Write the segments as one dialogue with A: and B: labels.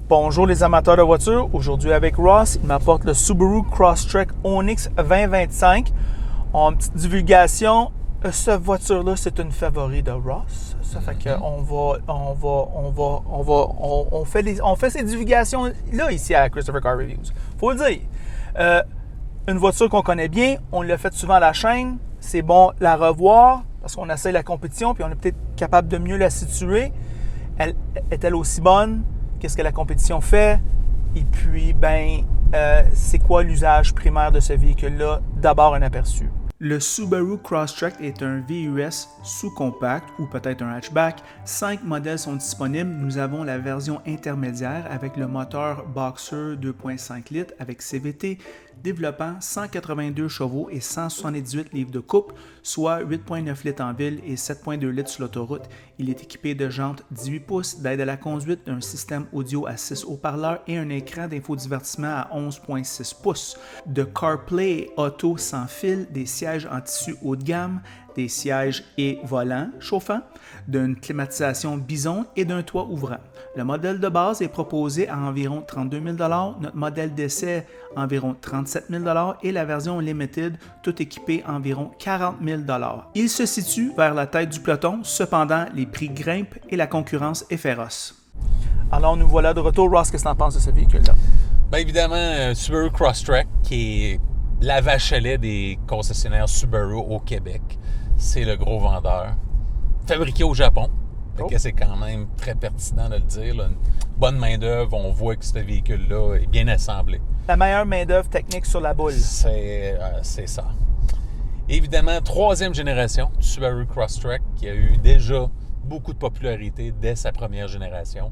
A: Bonjour les amateurs de voitures, aujourd'hui avec Ross, il m'apporte le Subaru Crosstrek Onyx 2025. En petite divulgation, cette voiture-là, c'est une favorite de Ross. Ça fait qu'on fait ces divulgations-là ici à Christopher Car Reviews. Faut le dire. Une voiture qu'on connaît bien, on l'a fait souvent à la chaîne. C'est bon la revoir parce qu'on essaie la compétition puis on est peut-être capable de mieux la situer. Est-elle aussi bonne? Qu'est-ce que la compétition fait? Et puis, c'est quoi l'usage primaire de ce véhicule-là? D'abord, un aperçu. Le Subaru Crosstrek est un VUS sous-compact ou peut-être un hatchback. 5 modèles sont disponibles. Nous avons la version intermédiaire avec le moteur Boxer 2.5 litres avec CVT développant 182 chevaux et 178 livres de couple, soit 8.9 litres en ville et 7.2 litres sur l'autoroute. Il est équipé de jantes 18 pouces, d'aide à la conduite, d'un système audio à 6 haut-parleurs et un écran d'infodivertissement à 11.6 pouces, de CarPlay auto sans fil, des sièges en tissu haut de gamme, des sièges et volants chauffants, d'une climatisation bison et d'un toit ouvrant. Le modèle de base est proposé à environ 32 000 $, notre modèle d'essai environ 37 000 $ et la version Limited, tout équipée environ 40 000 $. Il se situe vers la tête du peloton, cependant les prix grimpent et la concurrence est féroce. Alors nous voilà de retour. Ross, qu'est-ce que tu en penses de ce véhicule-là?
B: Bien évidemment, Subaru Crosstrek, qui est la vache à lait des concessionnaires Subaru au Québec. C'est le gros vendeur. Fabriqué au Japon. Que c'est quand même très pertinent de le dire. Là. Une bonne main-d'œuvre, on voit que ce véhicule-là est bien assemblé.
A: La meilleure main-d'œuvre technique sur la boule.
B: C'est ça. Évidemment, troisième génération du Subaru Crosstrek qui a eu déjà beaucoup de popularité dès sa première génération.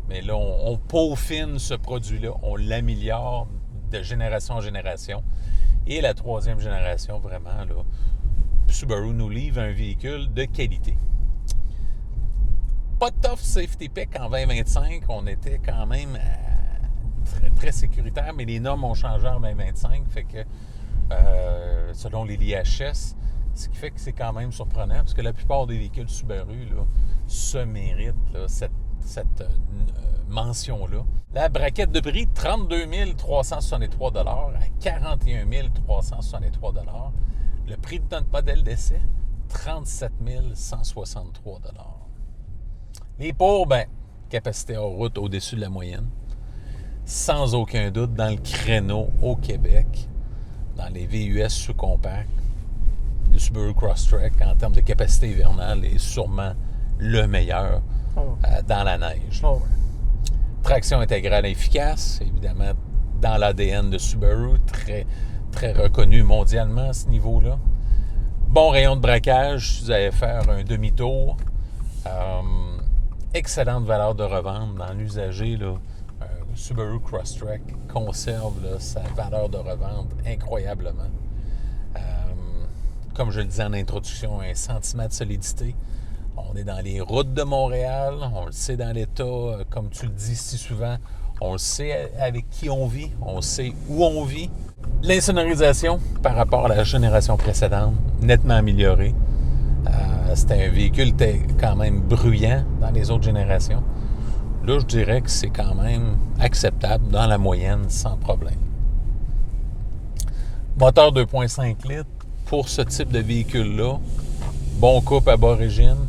B: Mais là, on peaufine ce produit-là, on l'améliore de génération en génération. Et la troisième génération, vraiment, là, Subaru nous livre un véhicule de qualité. Pas de tough safety pick en 2025. On était quand même très, très sécuritaire, mais les normes ont changé en 2025. Fait que, selon les l'IHS, ce qui fait que c'est quand même surprenant, parce que la plupart des véhicules Subaru là, se méritent là, cette mention-là. La braquette de prix, 32 363 $ à 41 363 $. Le prix de notre modèle d'essai, 37 163 $. Les pour, capacité hors route au-dessus de la moyenne. Sans aucun doute, dans le créneau au Québec, dans les VUS sous-compact, le Subaru Crosstrek, en termes de capacité hivernale, est sûrement le meilleur dans la neige. Traction intégrale efficace, évidemment, dans l'ADN de Subaru, très, très reconnu mondialement à ce niveau-là. Bon rayon de braquage, si vous allez faire un demi-tour. Excellente valeur de revente dans l'usager. Là, Subaru Crosstrek conserve là, sa valeur de revente incroyablement. Comme je le disais en introduction, un sentiment de solidité. On est dans les routes de Montréal, on le sait dans l'État, comme tu le dis si souvent, on le sait avec qui on vit, on sait où on vit. L'insonorisation par rapport à la génération précédente, nettement améliorée. C'était un véhicule quand même bruyant dans les autres générations. Là, je dirais que c'est quand même acceptable dans la moyenne, sans problème. Moteur 2.5 litres pour ce type de véhicule-là. Bon couple à bas régime.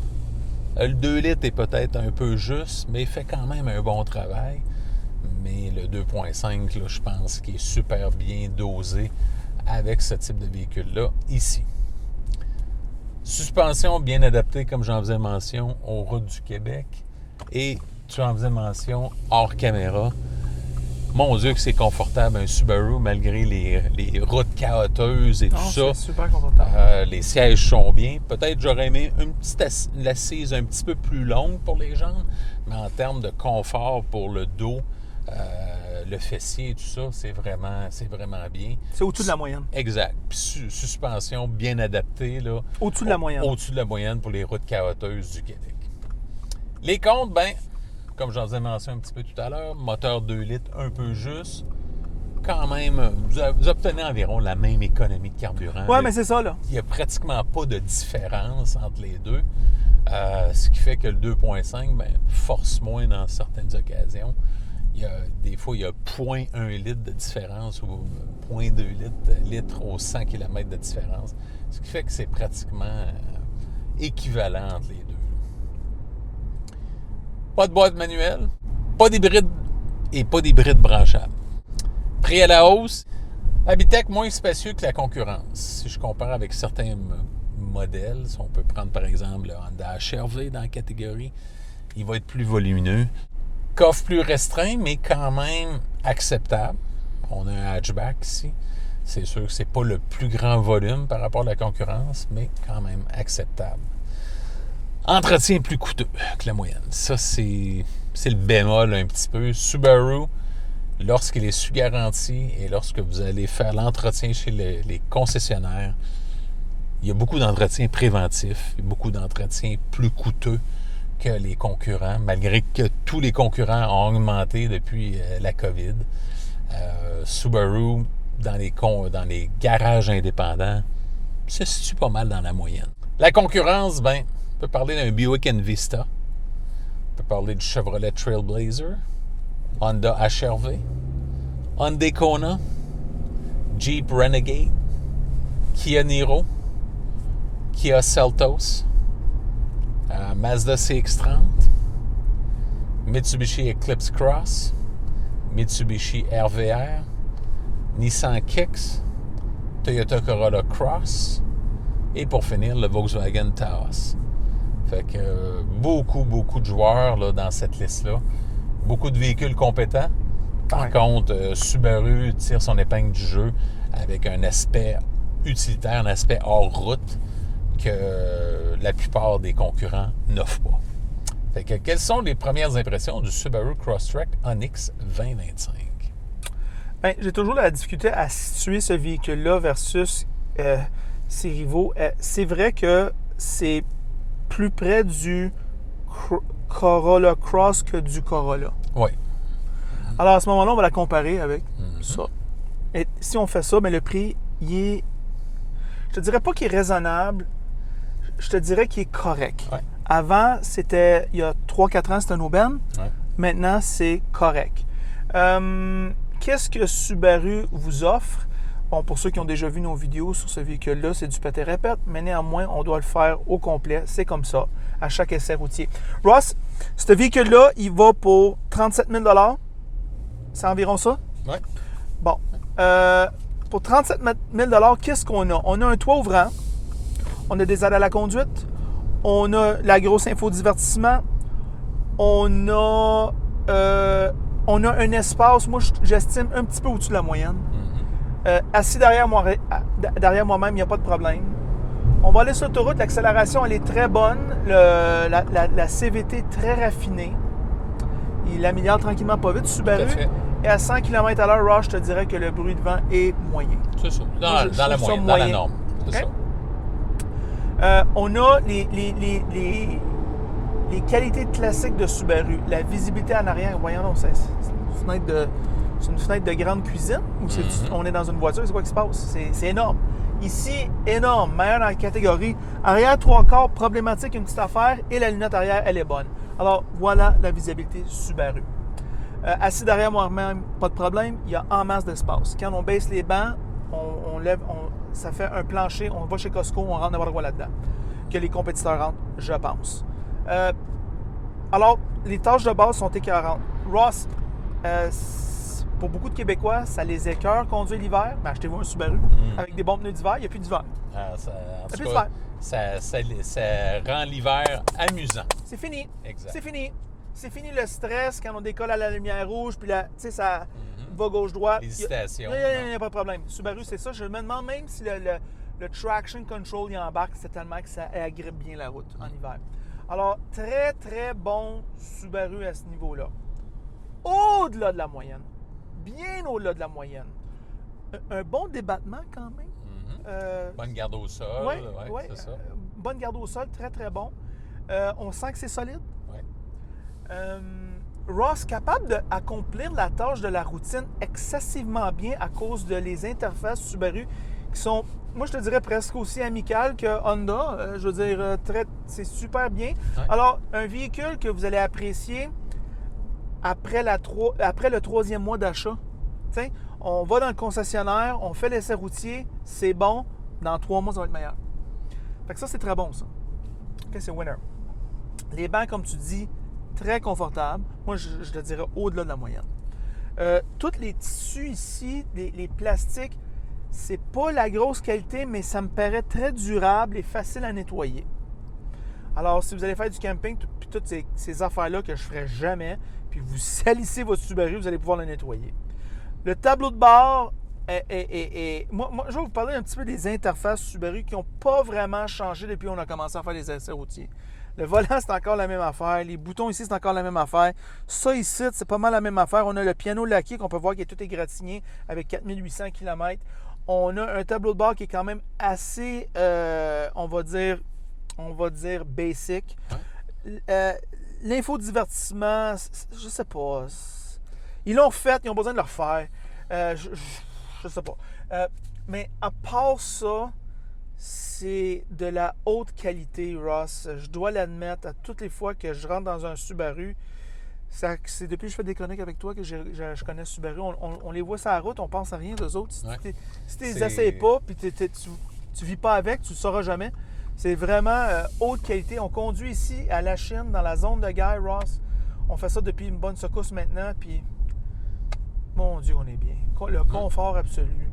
B: Le 2 litres est peut-être un peu juste, mais il fait quand même un bon travail. Mais le 2.5, là, je pense qu'il est super bien dosé avec ce type de véhicule-là ici. Suspension bien adaptée, comme j'en faisais mention, aux routes du Québec. Et tu en faisais mention hors caméra. Mon Dieu que c'est confortable, un Subaru, malgré les routes chaotiques et tout ça.
A: C'est super confortable.
B: Les sièges sont bien. Peut-être j'aurais aimé une assise un petit peu plus longue pour les jambes, mais en termes de confort pour le dos, le fessier et tout ça, c'est vraiment bien.
A: C'est au-dessus de la moyenne.
B: Exact. Puis suspension bien adaptée. Là,
A: au-dessus de la moyenne.
B: Au-dessus de la moyenne pour les routes chaotiques du Québec. Les comptes, comme j'en ai mentionné un petit peu tout à l'heure, moteur 2 litres un peu juste. Quand même, vous obtenez environ la même économie de carburant.
A: Oui, mais c'est ça, là.
B: Il n'y a pratiquement pas de différence entre les deux. Ce qui fait que le 2.5 force moins dans certaines occasions. Il des fois, il y a 0,1 litre de différence ou 0,2 litres au 100 km de différence. Ce qui fait que c'est pratiquement équivalent entre les deux. Pas de boîte manuelle, pas d'hybride et pas d'hybride branchable. Prix à la hausse, Habitech moins spacieux que la concurrence. Si je compare avec certains modèles, si on peut prendre par exemple le Honda HR-V dans la catégorie, il va être plus volumineux. Coffre plus restreint, mais quand même acceptable. On a un hatchback ici. C'est sûr que c'est pas le plus grand volume par rapport à la concurrence, mais quand même acceptable. Entretien plus coûteux que la moyenne. Ça, c'est le bémol un petit peu. Subaru, lorsqu'il est sous garantie et lorsque vous allez faire l'entretien chez les concessionnaires, il y a beaucoup d'entretiens préventifs, beaucoup d'entretiens plus coûteux que les concurrents, malgré que tous les concurrents ont augmenté depuis la COVID. Subaru, dans les garages indépendants, se situe pas mal dans la moyenne. La concurrence, on peut parler d'un Buick Envista, on peut parler du Chevrolet Trailblazer, Honda HR-V, Hyundai Kona, Jeep Renegade, Kia Niro, Kia Seltos, Mazda CX-30, Mitsubishi Eclipse Cross, Mitsubishi RVR, Nissan Kicks, Toyota Corolla Cross et pour finir, le Volkswagen Taos. Fait que beaucoup de joueurs là, dans cette liste-là. Beaucoup de véhicules compétents. Par contre, Subaru tire son épingle du jeu avec un aspect utilitaire, un aspect hors route que la plupart des concurrents n'offrent pas. Fait que quelles sont les premières impressions du Subaru Crosstrek Onyx 2025?
A: J'ai toujours la difficulté à situer ce véhicule-là versus ses rivaux. C'est vrai que c'est plus près du Corolla Cross que du Corolla.
B: Oui.
A: Alors, à ce moment-là, on va la comparer avec ça. Et si on fait ça, le prix, il est... Je te dirais pas qu'il est raisonnable, je te dirais qu'il est correct.
B: Ouais.
A: Avant, c'était... Il y a 3-4 ans, c'était un aubaine.
B: Ouais.
A: Maintenant, c'est correct. Qu'est-ce que Subaru vous offre? Bon, pour ceux qui ont déjà vu nos vidéos sur ce véhicule-là, c'est du pâté-répète, mais néanmoins, on doit le faire au complet. C'est comme ça, à chaque essai routier. Ross, ce véhicule-là, il va pour 37 000 $. C'est environ ça?
B: Oui.
A: Bon. Pour 37 000 $, qu'est-ce qu'on a? On a un toit ouvrant, on a des aides à la conduite, on a la grosse infodivertissement, on a un espace, moi j'estime un petit peu au-dessus de la moyenne. Assis derrière moi-même, il n'y a pas de problème. On va aller sur l'autoroute, l'accélération elle est très bonne, la CVT est très raffinée. Il améliore tranquillement pas vite, Subaru. Et à 100 km/h, Ross, je te dirais que le bruit de vent est moyen.
B: C'est ça, dans la moyenne, dans la norme. C'est ça.
A: On a les qualités classiques de Subaru. La visibilité en arrière, voyons donc, c'est une fenêtre de grande cuisine ou on est dans une voiture, c'est quoi qui se passe? C'est énorme. Ici, énorme, meilleur dans la catégorie. Arrière, 3/4, problématique, une petite affaire, et la lunette arrière, elle est bonne. Alors, voilà la visibilité Subaru. Assis derrière moi-même, pas de problème, il y a en masse d'espace. Quand on baisse les bancs, on lève, ça fait un plancher, on va chez Costco, on rentre n'importe quoi là-dedans. Que les compétiteurs rentrent, je pense. Alors, les tâches de base sont écœurantes. Ross, pour beaucoup de Québécois, ça les écœure conduire l'hiver. Mais achetez-vous un Subaru avec des bons pneus d'hiver, il n'y a plus d'hiver.
B: Ça rend l'hiver amusant.
A: C'est fini.
B: Exact.
A: C'est fini. C'est fini le stress quand on décolle à la lumière rouge, puis là, tu sais, ça va gauche-droite.
B: L'hésitation.
A: Il n'y a pas de problème. Subaru, c'est ça. Je me demande même si le traction control y embarque, c'est tellement que ça agrippe bien la route en hiver. Alors, très, très bon Subaru à ce niveau-là. Au-delà de la moyenne. Bien au-delà de la moyenne. Un bon débattement quand même.
B: Bonne garde au sol.
A: Oui,
B: c'est ça.
A: Bonne garde au sol, très, très bon. On sent que c'est solide.
B: Oui.
A: Ross, capable d'accomplir la tâche de la routine excessivement bien à cause de les interfaces Subaru qui sont, moi je te dirais, presque aussi amicales que Honda. Je veux dire, c'est super bien.
B: Ouais.
A: Alors, un véhicule que vous allez apprécier après le 3e mois d'achat. T'sais, on va dans le concessionnaire, on fait l'essai routier, c'est bon, dans 3 mois, ça va être meilleur. Fait que ça, c'est très bon, ça. OK, c'est winner. Les bancs, comme tu dis, très confortables. Moi, je te dirais au-delà de la moyenne. Tous les tissus ici, les plastiques, c'est pas la grosse qualité, mais ça me paraît très durable et facile à nettoyer. Alors, si vous allez faire du camping, puis toutes ces affaires-là que je ne ferai jamais, puis vous salissez votre Subaru, vous allez pouvoir le nettoyer. Le tableau de bord moi, je vais vous parler un petit peu des interfaces Subaru qui n'ont pas vraiment changé depuis qu'on a commencé à faire les essais routiers. Le volant, c'est encore la même affaire. Les boutons ici, c'est encore la même affaire. Ça ici, c'est pas mal la même affaire. On a le piano laqué qu'on peut voir qui est tout égratigné avec 4800 km. On a un tableau de bord qui est quand même assez, on va dire basic. L'infodivertissement, je sais pas. Ils l'ont fait, ils ont besoin de le refaire. Je sais pas. Mais à part ça, c'est de la haute qualité, Ross. Je dois l'admettre, à toutes les fois que je rentre dans un Subaru, c'est depuis que je fais des chroniques avec toi que je connais Subaru. On les voit sur la route, on pense à rien d'eux autres. Si tu les essayes pas, puis tu vis pas avec, tu le sauras jamais. C'est vraiment haute qualité. On conduit ici à la Chine, dans la zone de guerre, Ross. On fait ça depuis une bonne secousse maintenant, puis mon Dieu, on est bien. Le confort absolu.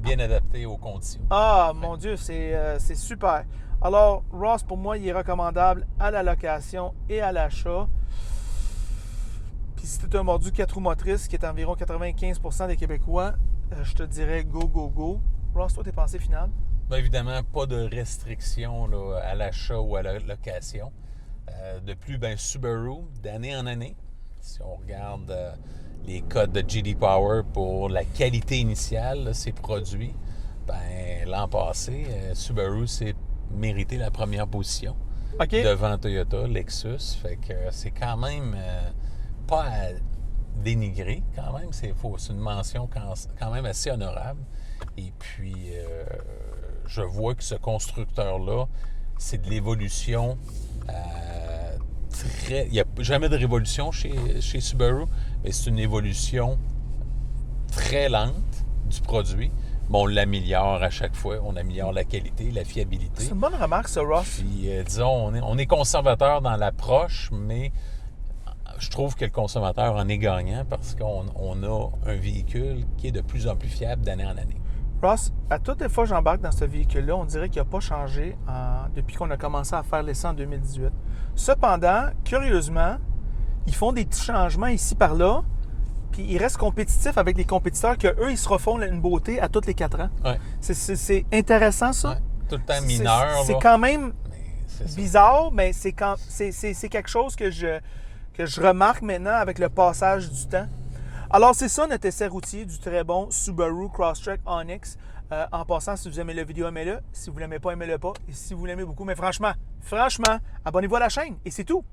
B: Bien adapté aux conditions.
A: Ah, mon Dieu, c'est super. Alors, Ross, pour moi, il est recommandable à la location et à l'achat. Puis si tu es un mordu 4 roues motrices, qui est environ 95% des Québécois, je te dirais go, go, go. Ross, toi, tes pensées finales?
B: Bien évidemment, pas de restrictions là, à l'achat ou à la location. De plus, Subaru, d'année en année, si on regarde les codes de J.D. Power pour la qualité initiale de ces produits, l'an passé, Subaru s'est mérité la première position devant Toyota, Lexus. Fait que c'est quand même pas à dénigrer, quand même. C'est une mention quand même assez honorable. Et puis, je vois que ce constructeur-là, c'est de l'évolution il n'y a jamais de révolution chez Subaru, mais c'est une évolution très lente du produit. Mais on l'améliore à chaque fois. On améliore la qualité, la fiabilité.
A: C'est une bonne remarque, ça, Ross.
B: Puis, disons, on est conservateur dans l'approche, mais je trouve que le consommateur en est gagnant parce qu'on a un véhicule qui est de plus en plus fiable d'année en année.
A: Ross, à toutes les fois que j'embarque dans ce véhicule-là, on dirait qu'il n'a pas changé depuis qu'on a commencé à faire l'essai en 2018. Cependant, curieusement, ils font des petits changements ici par là, puis ils restent compétitifs avec les compétiteurs qu'eux, ils se refont une beauté à tous les 4 ans.
B: Ouais.
A: C'est intéressant, ça.
B: Ouais. Tout le temps mineur.
A: C'est quand même bizarre, mais c'est quelque chose que je remarque maintenant avec le passage du temps. Alors, c'est ça notre essai routier du très bon Subaru Crosstrek Onyx. En passant, si vous aimez la vidéo, aimez-le. Si vous ne l'aimez pas, aimez-le pas. Et si vous l'aimez beaucoup, mais franchement, abonnez-vous à la chaîne et c'est tout.